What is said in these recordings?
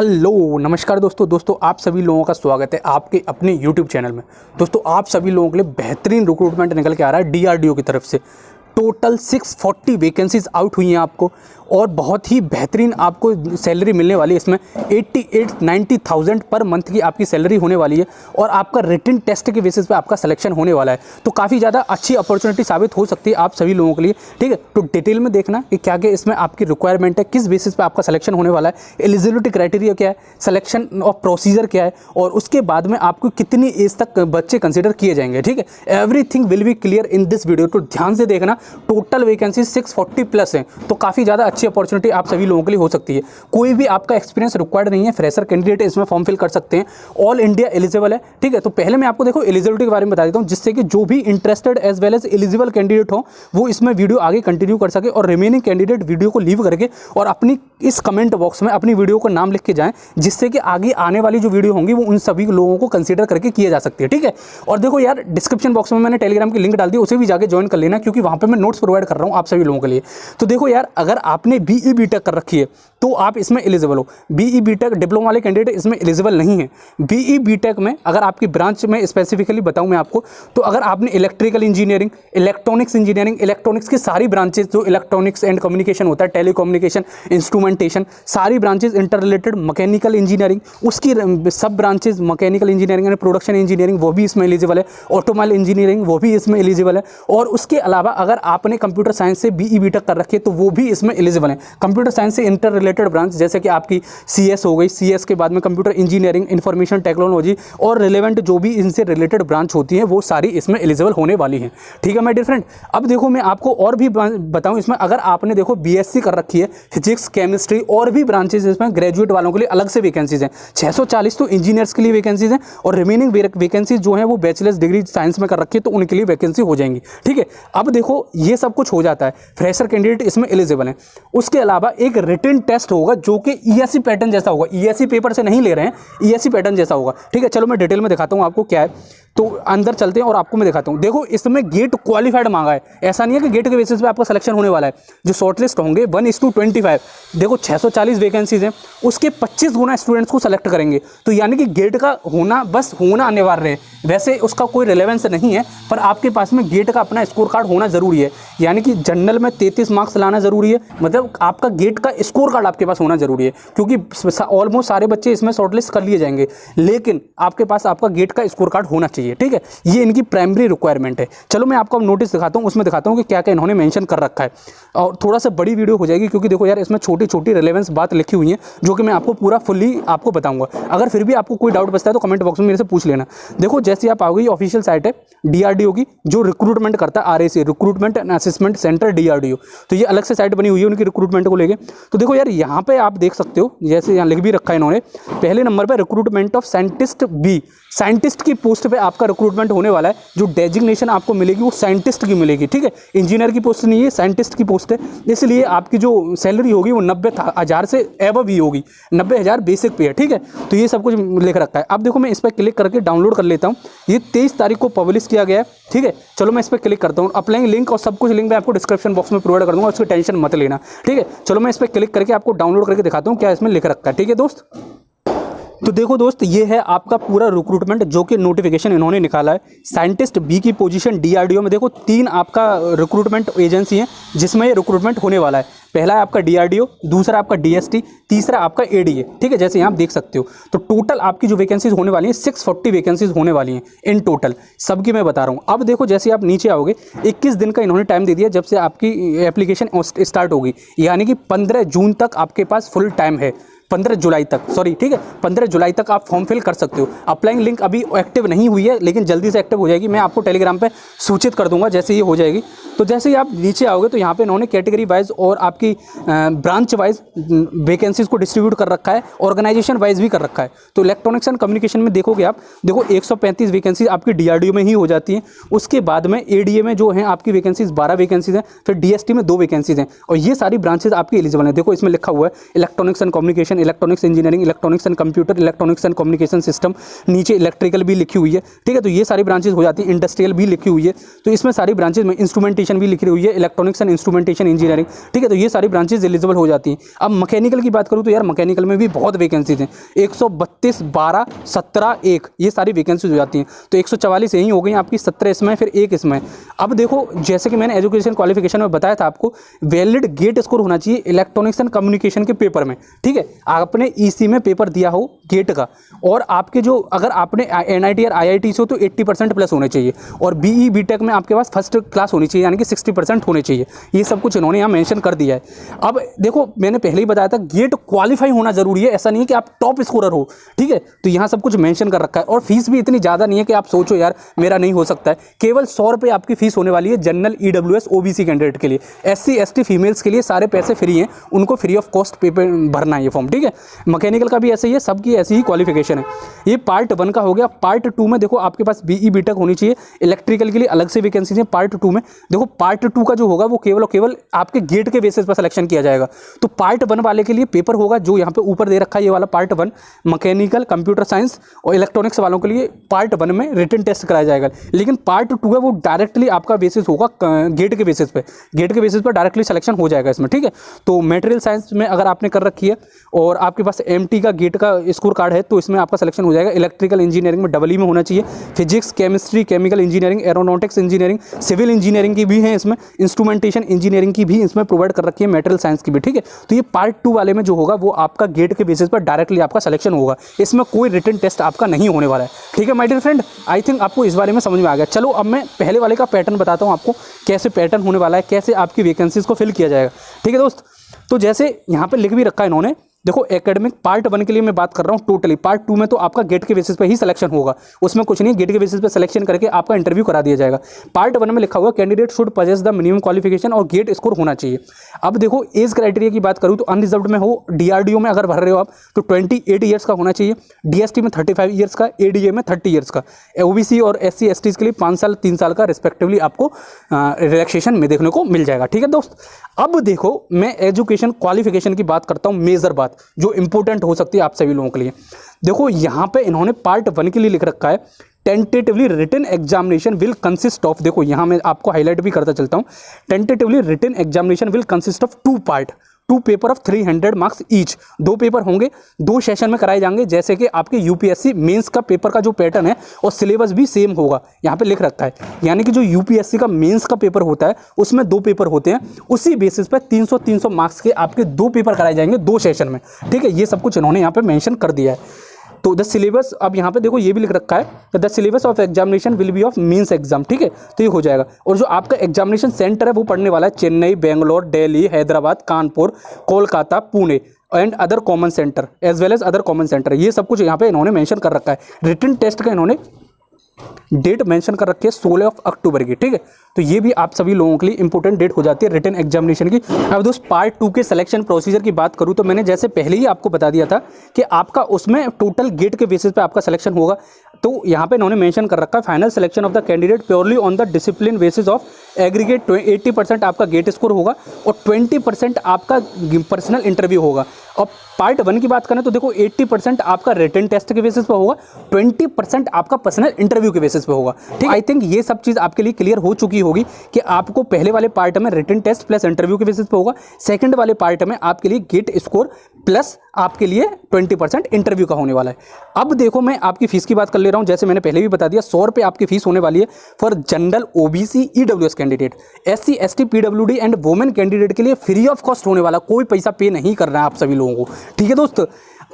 Hello नमस्कार दोस्तों आप सभी लोगों का स्वागत है आपके अपने YouTube चैनल में। दोस्तों आप सभी लोगों के लिए बेहतरीन रिक्रूटमेंट निकल के आ रहा है DRDO की तरफ से। टोटल 640 वैकेंसीज आउट हुई हैं आपको और बहुत ही बेहतरीन आपको सैलरी मिलने वाली है। इसमें 88-90,000 पर मंथ की आपकी सैलरी होने वाली है और आपका रिटन टेस्ट के बेसिस पे आपका सिलेक्शन होने वाला है। तो काफ़ी ज़्यादा अच्छी अपॉर्चुनिटी साबित हो सकती है आप सभी लोगों के लिए। ठीक है, तो डिटेल में देखना कि क्या क्या इसमें आपकी रिक्वायरमेंट है, किस बेसिस पे आपका सिलेक्शन होने वाला है, एलिजिबिलिटी क्राइटेरिया क्या है, सिलेक्शन और प्रोसीजर क्या है और उसके बाद में आपको कितनी एज तक बच्चे कंसिडर किए जाएंगे। ठीक है, everything will be clear in this video. तो ध्यान से देखना, टोटल वैकेंसी 640 प्लस है, तो काफ़ी ज़्यादा अच्छी अपॉर्चुनिटी आप सभी लोगों के लिए हो सकती है। कोई भी आपका एक्सपीरियंस रिक्वायर्ड नहीं है, फ्रेशर कैंडिडेट इसमें फॉर्म फिल कर सकते हैं, ऑल इंडिया एलिजिबल है। ठीक है, तो पहले मैं आपको देखो एलिजिबिलिटी के बारे में बता देता हूँ, जिससे कि जो भी interested as well as eligible candidate हो वो इसमें वीडियो आगे कंटिन्यू कर सके और रिमेनिंग कैंडिडेट वीडियो को लीव करके और अपनी इस कमेंट बॉक्स में अपनी वीडियो का नाम लिख के जाएं, जिससे कि आगे आने वाली जो वीडियो होंगी वो उन सभी लोगों को कंसीडर करके किए जा सकती है। ठीक है, और देखो यार डिस्क्रिप्शन बॉक्स में मैंने टेलीग्राम की लिंक डाल दी, उसे भी जाके ज्वाइन कर लेना, क्योंकि वहाँ पे मैं नोट्स प्रोवाइड कर रहा हूँ आप सभी लोगों के लिए। तो देखो यार, अगर आपने BE BTech कर रखी है तो आप इसमें एलिजिबल हो। BE BTech डिप्लोमा वाले कैंडिडेट इसमें एलिजिबल नहीं है। BE BTech में अगर आपकी ब्रांच में स्पेसिफिकली बताऊं मैं आपको, तो अगर आपने electrical engineering, electronics engineering, electronics की सारी ब्रांचेज जो इलेक्ट्रॉनिक्स एंड कम्युनिकेशन होता है, टेलीकम्युनिकेशन, इंस्ट्रूमेंटेशन, सारी branches, inter related mechanical engineering, उसकी सब branches mechanical engineering and production engineering वो भी इसमें एलिजिबल है, ऑटोमोबाइल इंजीनियरिंग वो भी इसमें एलिजिबल है। और उसके अलावा अगर आपने कंप्यूटर साइंस से BE BTech कर रखी है तो वो भी इसमें एलिजिबल है। कंप्यूटर साइंस से इंटर रिलेटेड ब्रांच जैसे कि आपकी CS हो गई, CS के बाद में कंप्यूटर इंजीनियरिंग, इंफॉर्मेशन टेक्नोलॉजी और रिलेवेंट जो भी इनसे रिलेटेड ब्रांच होती है वो सारी इसमें एलिजिबल होने वाली हैं। ठीक है, मैं डिफरेंट अब देखो मैं आपको और भी बताऊं, इसमें अगर आपने देखो BSc कर रखी है, फिजिक्स, केमिस्ट्री और भी ब्रांचेज इसमें ग्रेजुएट वालों के लिए अलग से वैकेंसीज हैं। 640 तो इंजीनियर्स के लिए वैकेंसीज हैं और रिमेनिंग वैकेंसीज जो है वो बैचलर्स डिग्री साइंस में कर रखी है तो उनके लिए वैकेंसी हो जाएंगी। ठीक है, अब देखो ये सब कुछ हो जाता है, फ्रेशर कैंडिडेट इसमें एलिजिबल है। उसके अलावा एक रिटन टेस्ट होगा जो कि ESE पैटर्न जैसा होगा, ESE पेपर से नहीं ले रहे हैं, ESE पैटर्न जैसा होगा। ठीक है, चलो मैं डिटेल में दिखाता हूँ आपको क्या है। तो अंदर चलते हैं और आपको मैं दिखाता हूँ। देखो इसमें गेट क्वालिफाइड मांगा है, ऐसा नहीं है कि गेट के बेसिस पे आपका सिलेक्शन होने वाला है। जो शॉर्टलिस्ट होंगे 1:25, देखो 640 वैकेंसीज हैं, उसके 25 गुना स्टूडेंट्स को सेलेक्ट करेंगे। तो यानी कि गेट का होना बस होना अनिवार्य है, वैसे उसका कोई रिलेवेंस नहीं है, पर आपके पास में गेट का अपना स्कोर कार्ड होना जरूरी है। यानी कि जनरल में 33 मार्क्स लाना जरूरी है, मतलब आपका गेट का स्कोर कार्ड आपके पास होना जरूरी है, क्योंकि ऑलमोस्ट सारे बच्चे इसमें शॉर्टलिस्ट कर लिए जाएंगे, लेकिन आपके पास आपका गेट का स्कोर कार्ड होना चाहिए। ठीक है, ये इनकी प्राइमरी रिक्वायरमेंट है। चलो मैं आपको नोटिस दिखाता हूं, उसमें दिखाता हूं कि क्या क्या इन्होंने मेंशन कर रखा है। और थोड़ा सा बड़ी वीडियो हो जाएगी क्योंकि देखो यार इसमें छोटी छोटी रिलेवेंस बात लिखी हुई है जो कि मैं आपको पूरा फुल्ली आपको बताऊंगा। अगर फिर भी आपको कोई डाउट बचता है तो कमेंट बॉक्स में मेरे से पूछ लेना। देखो जैसे आप आओगे, ऑफिशियल साइट है DRDO की जो रिक्रूटमेंट करता है, RAC recruitment and assessment centre DRDO। तो ये अलग से साइट बनी हुई है उनकी रिक्रूटमेंट को लेके। तो देखो यार यहाँ पे आप देख सकते हो, जैसे यहाँ लिख भी रखा है इन्होंने, पहले नंबर पर recruitment of scientist B, scientist की पोस्ट पे आपका रिक्रूटमेंट होने वाला है। जो डेजिग्नेशन आपको मिलेगी वो साइंटिस्ट की मिलेगी। ठीक है, इंजीनियर की पोस्ट नहीं है, साइंटिस्ट की पोस्ट है, इसलिए आपकी जो सैलरी होगी वो 90,000 से एबव ही होगी, 90,000 बेसिक पे है। ठीक है, तो ये सब कुछ लिख रखा है। अब देखो मैं इस पर क्लिक करके डाउनलोड कर लेता हूँ। ये 23 तारीख को पब्लिश किया गया है। ठीक है, चलो मैं इस पर क्लिक करता हूँ। अप्लाई लिंक और सब कुछ लिंक मैं आपको डिस्क्रिप्शन बॉक्स में प्रोवाइड कर दूंगा, उसकी टेंशन मत लेना। ठीक है, चलो मैं इस पर क्लिक करके आपको डाउनलोड करके दिखाता हूँ क्या इसमें लिख रखा है। ठीक है दोस्त, तो देखो दोस्त, ये है आपका पूरा रिक्रूटमेंट जो कि नोटिफिकेशन इन्होंने निकाला है। साइंटिस्ट B की पोजीशन DRDO में देखो 3 आपका रिक्रूटमेंट एजेंसी हैं जिसमें ये रिक्रूटमेंट होने वाला है। पहला है आपका DRDO, दूसरा आपका DST, तीसरा आपका ADA। ठीक है, जैसे यहाँ आप देख सकते हो। तो टोटल आपकी जो वैकेंसीज होने वाली हैं 640 वैकेंसीज होने वाली हैं इन टोटल, सबकी मैं बता रहा हूँ। अब देखो जैसे आप नीचे आओगे, 21 दिन का इन्होंने टाइम दे दिया जब से आपकी एप्लीकेशन स्टार्ट होगी, यानी कि 15 जून तक आपके पास फुल टाइम है। 15 जुलाई तक, सॉरी, ठीक है, 15 जुलाई तक आप फॉर्म फिल कर सकते हो। अप्लाइंग लिंक अभी एक्टिव नहीं हुई है, लेकिन जल्दी से एक्टिव हो जाएगी। मैं आपको टेलीग्राम पे सूचित कर दूंगा जैसे ये हो जाएगी। तो जैसे ही आप नीचे आओगे तो यहाँ पे इन्होंने कैटेगरी वाइज और आपकी ब्रांच वाइज वैकेंसीज को डिस्ट्रीब्यूट कर रखा है, ऑर्गेनाइजेशन वाइज भी कर रखा है। तो इलेक्ट्रॉनिक्स एंड कम्युनिकेशन में देखोगे आप, देखो 135 वैकेंसी आपकी DRDO में ही हो जाती हैं। उसके बाद में ADA में जो है आपकी वैकेंसीज 12 वैकेंसीज हैं, फिर DST में 2 वैकेंसीज हैं, और ये सारी ब्रांचेज आपकी एलिजिबल हैं। देखो इसमें लिखा हुआ है electronics and communication, electronics engineering, electronics and computer, electronics and communication system, नीचे इलेक्ट्रिकल भी लिखी हुई है, ठीक है। तो ये सारी ब्रांचेज हो जाती हैं। इंडस्ट्रियल भी लिखी हुई है, तो इसमें सारी ब्रांचेज में इंस्ट्रूमेंटेशन भी लिखी हुई है, इलेक्ट्रॉनिक्स एंड इंस्ट्रूमेंटेशन इंजीनियरिंग, ठीक है। तो ये सारी ब्रांचेज एलिजिबल हो जाती हैं। अब मैकेनिकल की बात करूँ तो यार मैकेनिकल में भी बहुत वैकेंसीज हैं, 132, 12, 17, 1, ये सारी वैकेंसीज हो जाती हैं। तो 144 यही हो गई आपकी, 17 इसमें, फिर 1 इसमें। अब देखो जैसे कि मैंने एजुकेशन क्वालिफिकेशन में बताया था आपको, वैलिड गेट स्कोर होना चाहिए इलेक्ट्रॉनिक्स एंड कम्युनिकेशन के पेपर में, ठीक है। आपने ईसी में पेपर दिया हो गेट का, और आपके जो अगर आपने एनआईटी और आईआईटी से हो तो 80% प्लस होने चाहिए, और बीई बीटेक में आपके पास फर्स्ट क्लास होनी चाहिए, यानी कि 60% होने चाहिए। ये सब कुछ इन्होंने यहाँ मेंशन कर दिया है। अब देखो मैंने पहले ही बताया था गेट क्वालिफाई होना जरूरी है, ऐसा नहीं है कि आप टॉप स्कोरर हो, ठीक है। तो यहाँ सब कुछ मेंशन कर रखा है, और फीस भी इतनी ज़्यादा नहीं है कि आप सोचो यार मेरा नहीं हो सकता है। केवल 100 रुपये आपकी फीस होने वाली है जनरल, ईडब्ल्यूएस, ओबीसी कैंडिडेट के लिए। एससी एसटी फीमेल्स के लिए सारे पैसे फ्री हैं, उनको फ्री ऑफ कॉस्ट पेपर भरना है ये फॉर्म, ठीक है। मैकेनिकल का भी ऐसे ही है, सबकी ऐसी ही क्वालिफिकेशन है। ये पार्ट 1 का हो गया। पार्ट 2 में देखो आपके पास बीई बीटेक होनी चाहिए, इलेक्ट्रिकल के लिए अलग से वैकेंसी है पार्ट 2 में। देखो पार्ट 2 का जो होगा वो केवल और केवल आपके गेट के बेसिस पर सिलेक्शन किया जाएगा। तो पार्ट 1 वाले के लिए पेपर होगा जो यहाँ पे ऊपर दे रखा है, ये वाला पार्ट 1, मैकेनिकल, कंप्यूटर साइंस और इलेक्ट्रॉनिक्स वालों के लिए पार्ट 1 में रिटन टेस्ट कराया जाएगा। लेकिन पार्ट 2 है वो डायरेक्टली आपका बेसिस होगा गेट के बेसिस पे, गेट के बेसिस पर डायरेक्टली सिलेक्शन हो जाएगा इसमें, ठीक है। तो मटेरियल साइंस में अगर आपने कर रखी है और आपके पास एमटी का गेट का स्कोर कार्ड है तो इसमें आपका सिलेक्शन हो जाएगा। इलेक्ट्रिकल इंजीनियरिंग में डबल ई में होना चाहिए, physics, chemistry, chemical engineering, aeronautics engineering, civil engineering की भी है इसमें, इंस्ट्रूमेंटेशन इंजीनियरिंग की भी इसमें प्रोवाइड कर रखी है, मटेरियल साइंस की भी, ठीक है। तो ये पार्ट 2 वाले में जो होगा वो आपका गेट के बेसिस पर डायरेक्टली आपका सिलेक्शन होगा, इसमें कोई रिटन टेस्ट आपका नहीं होने वाला है, ठीक है my dear friend. I think आपको इस बारे में समझ में आ गया। चलो अब मैं पहले वाले का पैटर्न बताता हूँ आपको, कैसे पैटर्न होने वाला है, कैसे आपकी वैकेंसीज को फिल किया जाएगा, ठीक है दोस्त। तो जैसे यहाँ पे लिख भी रखा है इन्होंने, देखो एकेडमिक पार्ट 1 के लिए मैं बात कर रहा हूँ टोटली। पार्ट 2 में तो आपका गेट के बेसिस पे ही सिलेक्शन होगा, उसमें कुछ नहीं, गेट के बेसिस पे सिलेक्शन करके आपका इंटरव्यू करा दिया जाएगा। पार्ट 1 में लिखा हुआ candidate should possess the minimum qualification और गेट स्कोर होना चाहिए। अब देखो एज क्राइटेरिया की बात करूँ तो अनरिजर्व्ड में हो, डीआरडीओ में अगर भर रहे हो आप तो 28 ईयर्स का होना चाहिए, डीएसटी में 35 ईयर्स का, एडीए में 30 ईयर्स का, ओबीसी और एससी एसटीज के लिए 5 साल 3 साल का रिस्पेक्टिवली आपको रिलैक्सेशन में देखने को मिल जाएगा, ठीक है दोस्त। अब देखो मैं एजुकेशन क्वालिफिकेशन की बात करता हूँ, मेजर बात जो इंपॉर्टेंट हो सकती है आप सभी लोगों के लिए। देखो यहाँ पे इन्होंने पार्ट 1 के लिए लिख रखा है tentatively written examination will consist of, देखो यहाँ मैं आपको हाईलाइट भी करता चलता हूँ, tentatively written examination will consist of 2 part, 2 paper of 300 marks each. 2 paper होंगे, 2 सेशन में कराए जाएंगे, जैसे कि आपके यूपीएससी मेंस का पेपर का जो पैटर्न है और सिलेबस भी सेम होगा, यहाँ पे लिख रखा है। यानी कि जो यूपीएससी का मेंस का पेपर होता है उसमें 2 पेपर होते हैं, उसी बेसिस पर 300 मार्क्स के आपके 2 पेपर कराए जाएंगे 2 सेशन में, ठीक है। ये सब कुछ इन्होंने यहाँ पे मेंशन कर दिया है। तो द सिलेबस, अब यहाँ पे देखो ये भी लिख रखा है the syllabus of examination will be of means exam, ठीक है। तो ये हो जाएगा। और जो आपका एग्जामिनेशन सेंटर है वो पढ़ने वाला है Chennai, Bangalore, Delhi, Hyderabad, Kanpur, Kolkata, Pune and other common centre as well as other common centre, ये सब कुछ यहाँ पे इन्होंने मेंशन कर रखा है। रिटन टेस्ट का इन्होंने डेट मेंशन कर रखी है 16 अक्टूबर की, ठीक है। तो ये भी आप सभी लोगों के लिए इंपॉर्टेंट डेट हो जाती है रिटन एग्जामिनेशन की। अब दोस्त पार्ट 2 के सिलेक्शन प्रोसीजर की बात करूं तो मैंने जैसे पहले ही आपको बता दिया था कि आपका उसमें टोटल गेट के बेसिस पे आपका सिलेक्शन होगा। तो यहाँ पे इन्होंने मेंशन कर रखा है final selection of the candidate purely on the discipline basis of aggregate 80% आपका गेट स्कोर होगा और 20% आपका पर्सनल इंटरव्यू होगा। और पार्ट 1 की बात करें तो देखो 80% आपका रिटन टेस्ट के बेसिस पे होगा, 20% आपका पर्सनल इंटरव्यू के बेसिस पे होगा, ठीक। आई थिंक ये सब चीज़ आपके लिए क्लियर हो चुकी होगी कि आपको पहले वाले पार्ट में रिटन टेस्ट प्लस इंटरव्यू के बेसिस पे होगा, सेकंड वाले पार्ट में आपके लिए गेट स्कोर प्लस आपके लिए 20% इंटरव्यू का होने वाला है। अब देखो मैं आपकी फीस की बात कर ले रहा हूँ, जैसे मैंने पहले भी बता दिया 100 रुपये आपकी फीस होने वाली है for general, OBC, EWS candidate. SC ST PWD and women candidate के लिए फ्री ऑफ कॉस्ट होने वाला, कोई पैसा पे नहीं करना है आप सभी लोगों को, ठीक है दोस्त।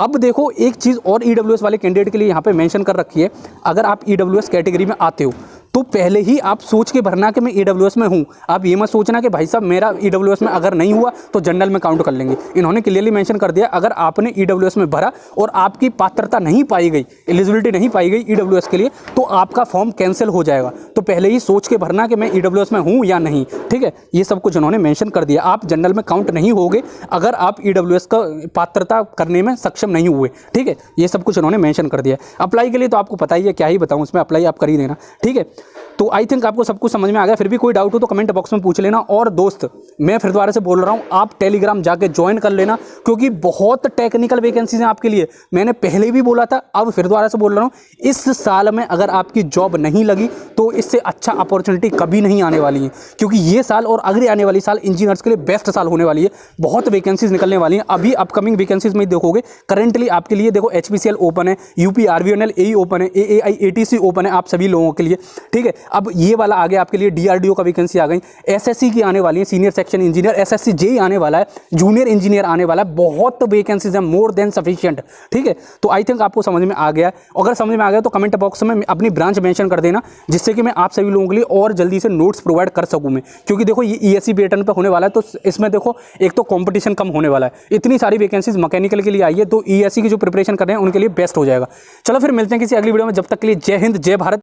अब देखो एक चीज़ और ईडब्ल्यूएस वाले कैंडिडेट के लिए यहाँ पे मेंशन कर रखी है, अगर आप ईडब्ल्यूएस कैटेगरी में आते हो तो पहले ही आप सोच के भरना कि मैं ईडब्ल्यूएस में हूँ। आप ये मत सोचना कि भाई साहब मेरा ईडब्ल्यूएस में अगर नहीं हुआ तो जनरल में काउंट कर लेंगे। इन्होंने क्लियरली मेंशन कर दिया अगर आपने ईडब्ल्यूएस में भरा और आपकी पात्रता नहीं पाई गई, एलिजिबिलिटी नहीं पाई गई ईडब्ल्यूएस के लिए, तो आपका फॉर्म कैंसिल हो जाएगा। तो पहले ही सोच के भरना कि मैं ईडब्ल्यूएस में हूँ या नहीं, ठीक है। ये सब कुछ इन्होंने मेंशन कर दिया। आप जनरल में काउंट नहीं होगे अगर आप ईडब्ल्यूएस का पात्रता करने में सक्षम नहीं हुए, ठीक है। ये सब कुछ इन्होंने मेंशन कर दिया। अप्लाई के लिए तो आपको पता ही है, क्या ही बताऊँ, उसमें अप्लाई आप कर ही देना, ठीक है। तो आई थिंक आपको सब कुछ समझ में आ गया। फिर भी कोई डाउट हो तो कमेंट बॉक्स में पूछ लेना। और दोस्त मैं फिर दोबारा से बोल रहा हूँ, आप टेलीग्राम जाके ज्वाइन कर लेना, क्योंकि बहुत टेक्निकल वैकेंसीज हैं आपके लिए। मैंने पहले भी बोला था, अब फिर दोबारा से बोल रहा हूँ, इस साल में अगर आपकी जॉब नहीं लगी तो इससे अच्छा अपॉर्चुनिटी कभी नहीं आने वाली है, क्योंकि ये साल और अगले आने वाली साल इंजीनियर्स के लिए बेस्ट साल होने वाली है। बहुत वैकेंसीज निकलने वाली हैं। अभी अपकमिंग वैकेंसीज में देखोगे, करंटली आपके लिए देखो HPCL ओपन है, UP RVNL AE ओपन है, AAI ATC ओपन है आप सभी लोगों के लिए, ठीक है। अब ये वाला आ गया आपके लिए, DRDO का वैकेंसी आ गई, SSC की आने वाली है, senior section engineer, SSC JEE आने वाला है, जूनियर इंजीनियर आने वाला है। बहुत वैकेंसीज है, मोर देन सफिशिएंट, ठीक है। तो आई थिंक आपको समझ में आ गया है। अगर समझ में आ गया तो कमेंट बॉक्स में अपनी ब्रांच मेंशन कर देना, जिससे कि मैं आप सभी लोगों के लिए और जल्दी से नोट्स प्रोवाइड कर सकूं मैं, क्योंकि देखो ये ESE पैटर्न पे होने वाला है, तो इसमें देखो एक तो कंपटीशन कम होने वाला है। इतनी सारी वैकेंसीज मैकेनिकल के लिए आई है, तो ESE की जो प्रिपरेशन कर रहे हैं उनके लिए बेस्ट हो जाएगा। चलो फिर मिलते हैं किसी अगली वीडियो में, जब तक के लिए जय हिंद जय भारत।